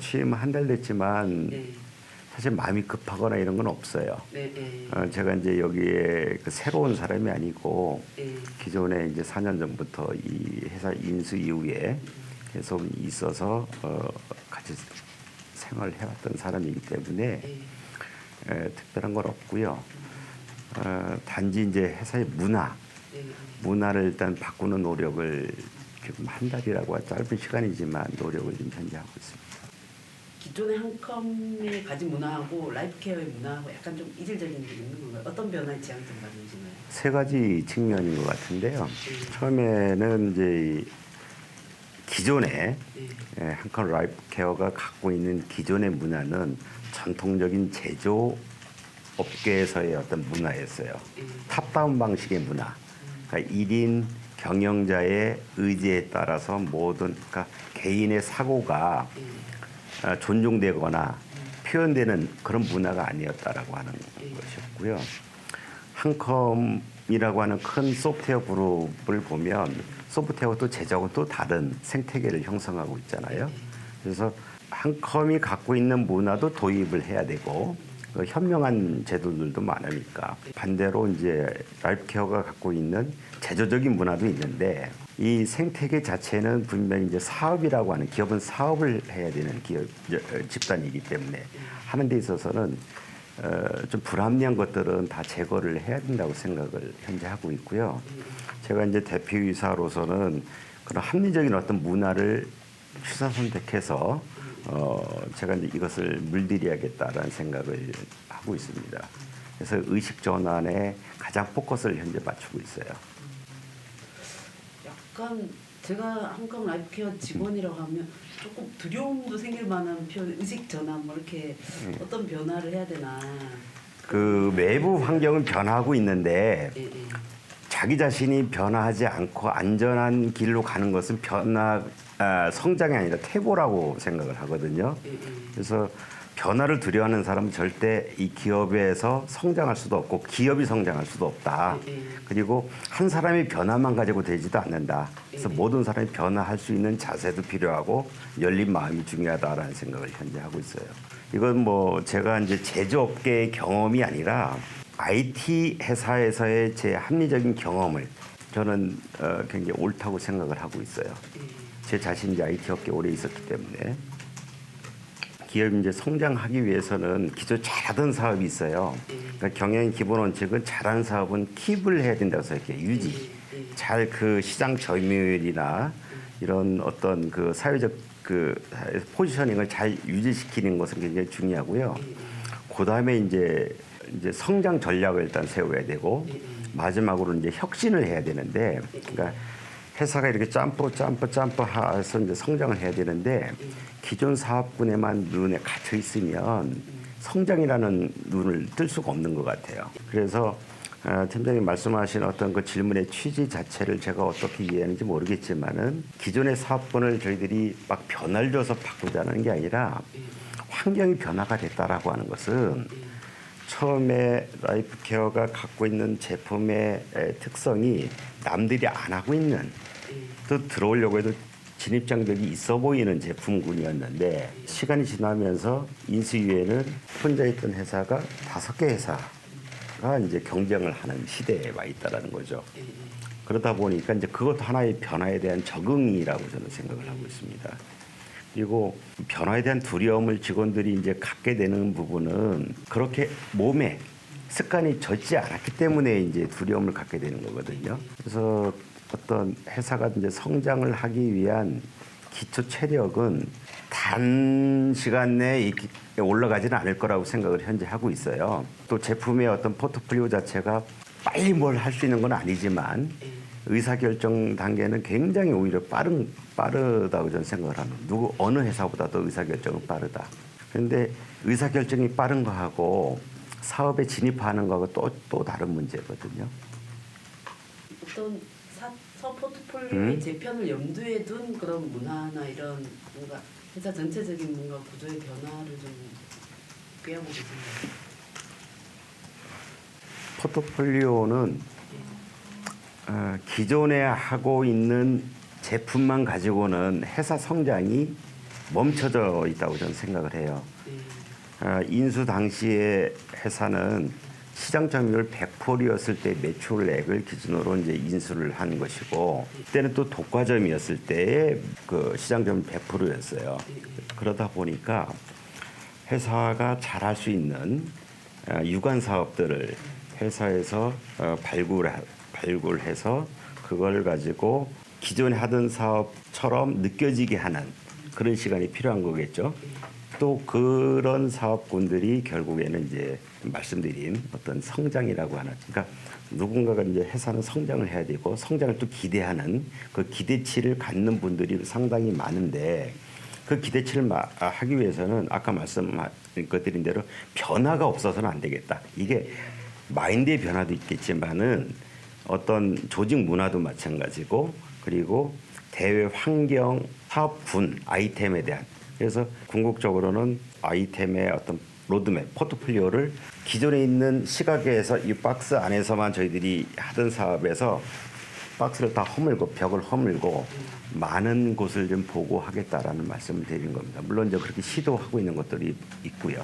취임 한 달 됐지만 네. 사실 마음이 급하거나 이런 건 없어요. 네. 네. 제가 이제 여기에 그 새로운 사람이 아니고 네. 기존에 이제 4년 전부터 이 회사 인수 이후에 계속 있어서 같이 생활해왔던 사람이기 때문에 네. 특별한 건 없고요. 단지 이제 회사의 문화를 일단 바꾸는 노력을 지금 한 달이라고 짧은 시간이지만 노력을 좀 현재 하고 있습니다. 기존의 한컴의 가진 문화하고 라이프케어의 문화하고 약간 좀 이질적인 게 있는 건가요? 어떤 변화의 지향점 가지고 계신가요? 세 가지 측면인 것 같은데요. 처음에는 이제 기존의 한컴 라이프케어가 갖고 있는 기존의 문화는 전통적인 제조 업계에서의 어떤 문화였어요. 탑다운 방식의 문화. 그러니까 1인 경영자의 의지에 따라서 모든 그러니까 개인의 사고가 존중되거나 표현되는 그런 문화가 아니었다라고 하는 것이었고요. 한컴이라고 하는 큰 소프트웨어 그룹을 보면 소프트웨어와 또 제작은 또 다른 생태계를 형성하고 있잖아요. 그래서 한컴이 갖고 있는 문화도 도입을 해야 되고 현명한 제도들도 많으니까 반대로 이제 라이프케어가 갖고 있는 제조적인 문화도 있는데 이 생태계 자체는 분명히 이제 사업이라고 하는 기업은 사업을 해야 되는 기업 집단이기 때문에 하는 데 있어서는 좀 불합리한 것들은 다 제거를 해야 된다고 생각을 현재 하고 있고요. 제가 이제 대표이사로서는 그런 합리적인 어떤 문화를 취사 선택해서 제가 이제 이것을 물들여야겠다라는 생각을 하고 있습니다. 그래서 의식 전환에 가장 포커스를 현재 맞추고 있어요. 약간 제가 한컴 라이프케어 직원이라고 하면 조금 두려움도 생길 만한 표현, 의식 전환 뭐 이렇게 어떤 변화를 해야 되나. 그 외부 환경은 변하고 있는데 예. 자기 자신이 변화하지 않고 안전한 길로 가는 것은 성장이 아니라 퇴보라고 생각을 하거든요. 그래서 변화를 두려워하는 사람은 절대 이 기업에서 성장할 수도 없고 기업이 성장할 수도 없다. 그리고 한 사람이 변화만 가지고 되지도 않는다. 그래서 모든 사람이 변화할 수 있는 자세도 필요하고 열린 마음이 중요하다라는 생각을 현재 하고 있어요. 이건 뭐 제가 이제 제조업계의 경험이 아니라 IT 회사에서의 제 합리적인 경험을 저는 굉장히 옳다고 생각을 하고 있어요. 제 자신이 이제 IT 업계에 오래 있었기 때문에 기업이 이제 성장하기 위해서는 기존 잘하던 사업이 있어요. 그러니까 경영의 기본 원칙은 잘하는 사업은 킵을 해야 된다고 생각해요. 유지. 잘 그 시장 점유율이나 이런 어떤 그 사회적 그 포지셔닝을 잘 유지시키는 것은 굉장히 중요하고요. 그 다음에 이제 성장 전략을 일단 세워야 되고 마지막으로 이제 혁신을 해야 되는데, 그러니까 회사가 이렇게 점프 해서 이제 성장을 해야 되는데 기존 사업군에만 눈에 갇혀 있으면 성장이라는 눈을 뜰 수가 없는 것 같아요. 그래서 팀장님 말씀하신 어떤 그 질문의 취지 자체를 제가 어떻게 이해하는지 모르겠지만은 기존의 사업군을 저희들이 막 변화를 줘서 바꾸자는 게 아니라 환경이 변화가 됐다라고 하는 것은 처음에 라이프케어가 갖고 있는 제품의 특성이 남들이 안 하고 있는 또 들어오려고 해도 진입장벽이 있어 보이는 제품군이었는데 시간이 지나면서 인수 이후에는 혼자 있던 회사가 5개 회사가 이제 경쟁을 하는 시대에 와 있다라는 거죠. 그러다 보니까 이제 그것 하나의 변화에 대한 적응이라고 저는 생각을 하고 있습니다. 그리고 변화에 대한 두려움을 직원들이 이제 갖게 되는 부분은 그렇게 몸에 습관이 젖지 않았기 때문에 이제 두려움을 갖게 되는 거거든요. 그래서 어떤 회사가 이제 성장을 하기 위한 기초 체력은 단시간 내에 올라가지는 않을 거라고 생각을 현재 하고 있어요. 또 제품의 어떤 포트폴리오 자체가 빨리 뭘 할 수 있는 건 아니지만 의사결정 단계는 굉장히 오히려 빠르다고 저는 생각을 합니다. 어느 회사보다도 의사결정은 빠르다. 그런데 의사결정이 빠른 거하고 사업에 진입하는 거하고 또 다른 문제거든요. 어떤 포트폴리오의 재편을 염두에 둔 그런 문화나 이런 뭔가 회사 전체적인 뭔가 구조의 변화를 좀 꾀하고 계신가요? 포트폴리오는 기존에 하고 있는 제품만 가지고는 회사 성장이 멈춰져 있다고 저는 생각을 해요. 네. 인수 당시에 회사는 시장 점유율 100%였을 때 매출액을 기준으로 이제 인수를 한 것이고, 그때는 또 독과점이었을 때의 그 시장 점유율 100%였어요. 그러다 보니까 회사가 잘할 수 있는 유관 사업들을 회사에서 발굴해서 그걸 가지고 기존에 하던 사업처럼 느껴지게 하는 그런 시간이 필요한 거겠죠. 또 그런 사업군들이 결국에는 이제 말씀드린 어떤 성장이라고 하는, 그러니까 누군가가 이제 회사는 성장을 해야 되고 성장을 또 기대하는 그 기대치를 갖는 분들이 상당히 많은데, 그 기대치를 하기 위해서는 아까 말씀드린 대로 변화가 없어서는 안 되겠다. 이게 마인드의 변화도 있겠지만은 어떤 조직 문화도 마찬가지고, 그리고 대외 환경, 사업군, 아이템에 대한, 그래서 궁극적으로는 아이템의 어떤 로드맵, 포트폴리오를 기존에 있는 시각에서 이 박스 안에서만 저희들이 하던 사업에서 박스를 다 허물고 벽을 허물고 많은 곳을 좀 보고 하겠다라는 말씀을 드리는 겁니다. 물론 이제 그렇게 시도하고 있는 것들이 있고요.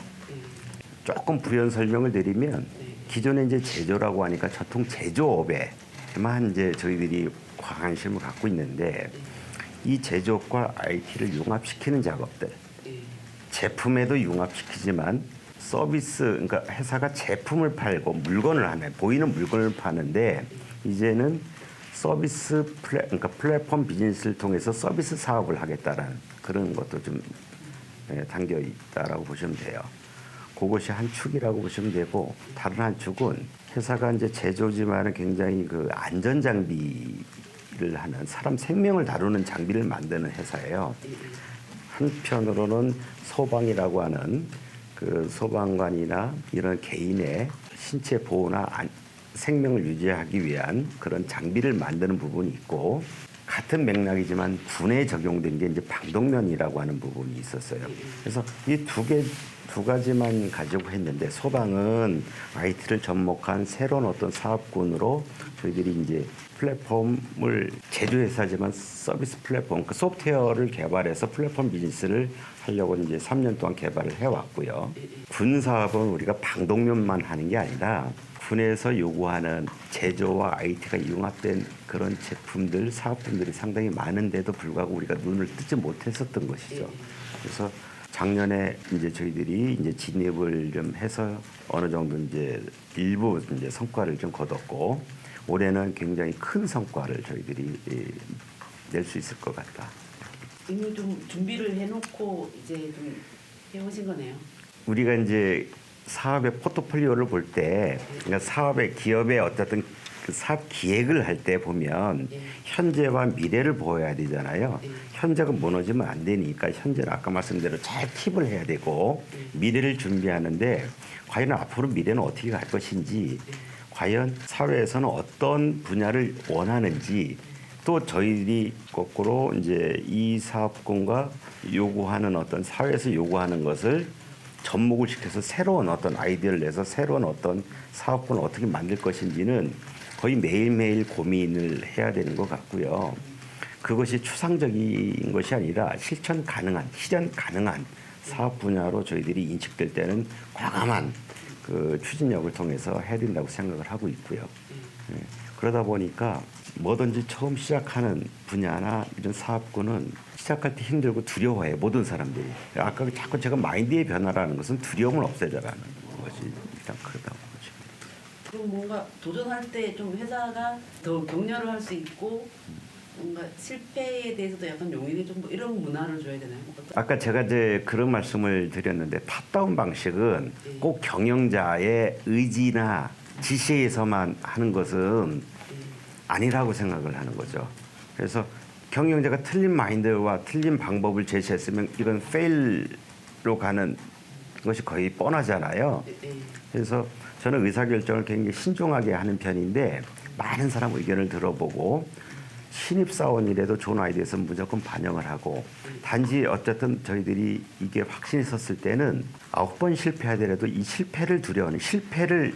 조금 부연 설명을 드리면, 기존에 이제 제조라고 하니까 전통 제조업에만 이제 저희들이 관심을 갖고 있는데, 이 제조업과 IT를 융합시키는 작업들, 제품에도 융합시키지만 서비스, 그러니까 회사가 제품을 팔고 물건을 하면 보이는 물건을 파는데, 이제는 서비스 그러니까 플랫폼 비즈니스를 통해서 서비스 사업을 하겠다라는 그런 것도 좀 담겨 있다라고 보시면 돼요. 그것이 한 축이라고 보시면 되고, 다른 한 축은 회사가 이제 제조지만은 굉장히 그 안전 장비를 하는, 사람 생명을 다루는 장비를 만드는 회사예요. 한편으로는 소방이라고 하는 그 소방관이나 이런 개인의 신체 보호나 생명을 유지하기 위한 그런 장비를 만드는 부분이 있고, 같은 맥락이지만 군에 적용된 게 이제 방독면이라고 하는 부분이 있었어요. 그래서 이 두 가지만 가지고 했는데, 소방은 IT를 접목한 새로운 어떤 사업군으로 저희들이 이제 플랫폼을 제조회사지만 서비스 플랫폼, 그 소프트웨어를 개발해서 플랫폼 비즈니스를 하려고 이제 3년 동안 개발을 해왔고요. 군 사업은 우리가 방독면만 하는 게 아니라 군에서 요구하는 제조와 IT가 융합된 그런 제품들, 사업분들이 상당히 많은데도 불구하고 우리가 눈을 뜨지 못했었던 것이죠. 그래서 작년에 이제 저희들이 이제 진입을 좀 해서 어느 정도 이제 일부 이제 성과를 좀 거뒀고, 올해는 굉장히 큰 성과를 저희들이 낼 수 있을 것 같다. 이미 좀 준비를 해놓고 이제 좀 해오신 거네요. 우리가 이제 사업의 포트폴리오를 볼 때, 그러니까 사업의 기업의 어떤 그 사업 기획을 할 때 보면 현재와 미래를 보여야 되잖아요. 현재가 무너지면 안 되니까 현재는 아까 말씀드린 대로 잘 킵을 해야 되고, 미래를 준비하는데 과연 앞으로 미래는 어떻게 갈 것인지, 과연 사회에서는 어떤 분야를 원하는지, 또 저희들이 거꾸로 이제 이 사업군과 요구하는 어떤 사회에서 요구하는 것을 접목을 시켜서 새로운 어떤 아이디어를 내서 새로운 어떤 사업군을 어떻게 만들 것인지는 거의 매일매일 고민을 해야 되는 것 같고요. 그것이 추상적인 것이 아니라 실천 가능한 사업 분야로 저희들이 인식될 때는 과감한 그 추진력을 통해서 해야 된다고 생각을 하고 있고요. 그러다 보니까 뭐든지 처음 시작하는 분야나 이런 사업군은 시작할 때 힘들고 두려워해요, 모든 사람들이. 아까 자꾸 제가 마인드의 변화라는 것은 두려움을 없애자라는 것이 일단 크다고 보죠. 그럼 뭔가 도전할 때 좀 회사가 더 격려를 할 수 있고, 뭔가 실패에 대해서도 약간 용인해 좀 이런 문화를 줘야 되나요? 아까 제가 이제 그런 말씀을 드렸는데, 탑다운 방식은 꼭 경영자의 의지나 지시에서만 하는 것은 아니라고 생각을 하는 거죠. 그래서 경영자가 틀린 마인드와 틀린 방법을 제시했으면 이건 페일로 가는 것이 거의 뻔하잖아요. 그래서 저는 의사결정을 굉장히 신중하게 하는 편인데, 많은 사람 의견을 들어보고 신입사원이라도 좋은 아이디어에 있으면 무조건 반영을 하고, 단지 어쨌든 저희들이 이게 확신이 섰을 때는 9번 실패하더라도 이 실패를 두려워하는, 실패를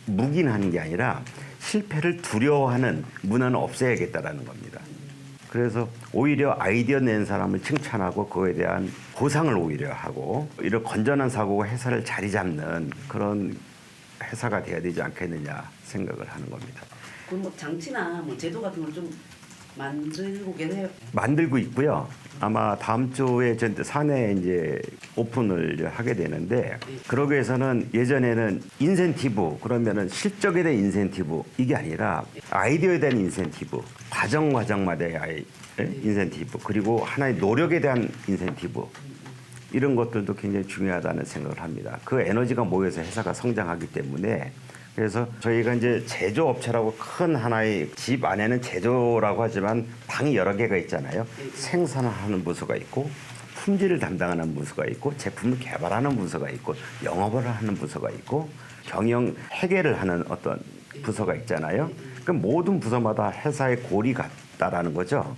묵인하는 게 아니라 실패를 두려워하는 문화는 없애야겠다라는 겁니다. 그래서 오히려 아이디어 낸 사람을 칭찬하고 그거에 대한 보상을 오히려 하고 이런 건전한 사고가 회사를 자리 잡는 그런 회사가 돼야 되지 않겠느냐 생각을 하는 겁니다. 그럼 뭐 장치나 뭐 제도 같은 걸 좀 만들고 계세요? 만들고 있고요. 아마 다음 주에 저 사내에 이제 오픈을 하게 되는데 그러기 위해서는 예전에는 인센티브 그러면은 실적에 대한 인센티브 이게 아니라 아이디어에 대한 인센티브 과정마다의 인센티브 그리고 하나의 노력에 대한 인센티브 이런 것들도 굉장히 중요하다는 생각을 합니다. 그 에너지가 모여서 회사가 성장하기 때문에 그래서 저희가 이제 제조업체라고 큰 하나의 집 안에는 제조라고 하지만 방이 여러 개가 있잖아요. 생산을 하는 부서가 있고 품질을 담당하는 부서가 있고 제품을 개발하는 부서가 있고 영업을 하는 부서가 있고 경영 회계를 하는 어떤 부서가 있잖아요. 그 모든 부서마다 회사의 골이 같다라는 거죠.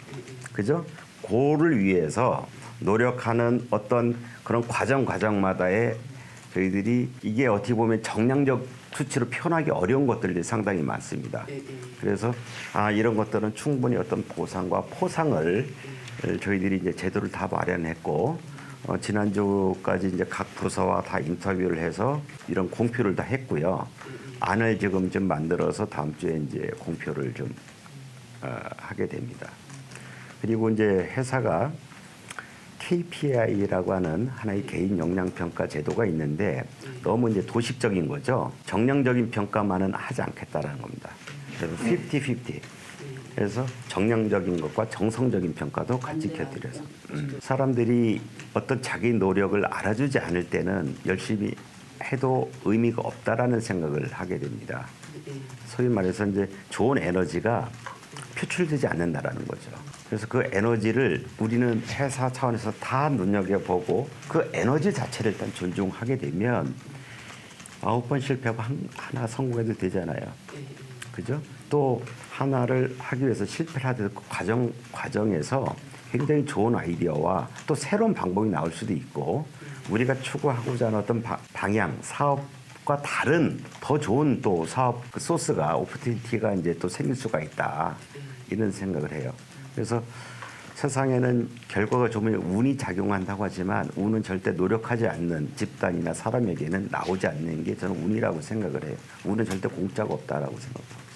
그죠? 골을 위해서 노력하는 어떤 그런 과정마다의 저희들이 이게 어떻게 보면 정량적 수치로 표현하기 어려운 것들이 상당히 많습니다. 그래서 이런 것들은 충분히 어떤 보상과 포상을 저희들이 이제 제도를 다 마련했고 지난주까지 이제 각 부서와 다 인터뷰를 해서 이런 공표를 다 했고요. 안을 지금 좀 만들어서 다음 주에 이제 공표를 좀 하게 됩니다. 그리고 이제 회사가 KPI라고 하는 하나의 개인 역량 평가 제도가 있는데 너무 이제 도식적인 거죠. 정량적인 평가만은 하지 않겠다라는 겁니다. 그래서 50-50. 그래서 정량적인 것과 정성적인 평가도 같이 곁들여서 사람들이 어떤 자기 노력을 알아주지 않을 때는 열심히 해도 의미가 없다라는 생각을 하게 됩니다. 소위 말해서 이제 좋은 에너지가 표출되지 않는다라는 거죠. 그래서 그 에너지를 우리는 회사 차원에서 다 눈여겨보고 그 에너지 자체를 일단 존중하게 되면 9번 실패하고 하나 성공해도 되잖아요. 그죠? 또 하나를 하기 위해서 실패를 하더라도 그 과정에서 굉장히 좋은 아이디어와 또 새로운 방법이 나올 수도 있고 우리가 추구하고자 하는 어떤 방향, 사업과 다른 더 좋은 또 사업 그 소스가 오퍼튜니티가 이제 또 생길 수가 있다. 이런 생각을 해요. 그래서 세상에는 결과가 좋으면 운이 작용한다고 하지만 운은 절대 노력하지 않는 집단이나 사람에게는 나오지 않는 게 저는 운이라고 생각을 해요. 운은 절대 공짜가 없다라고 생각합니다.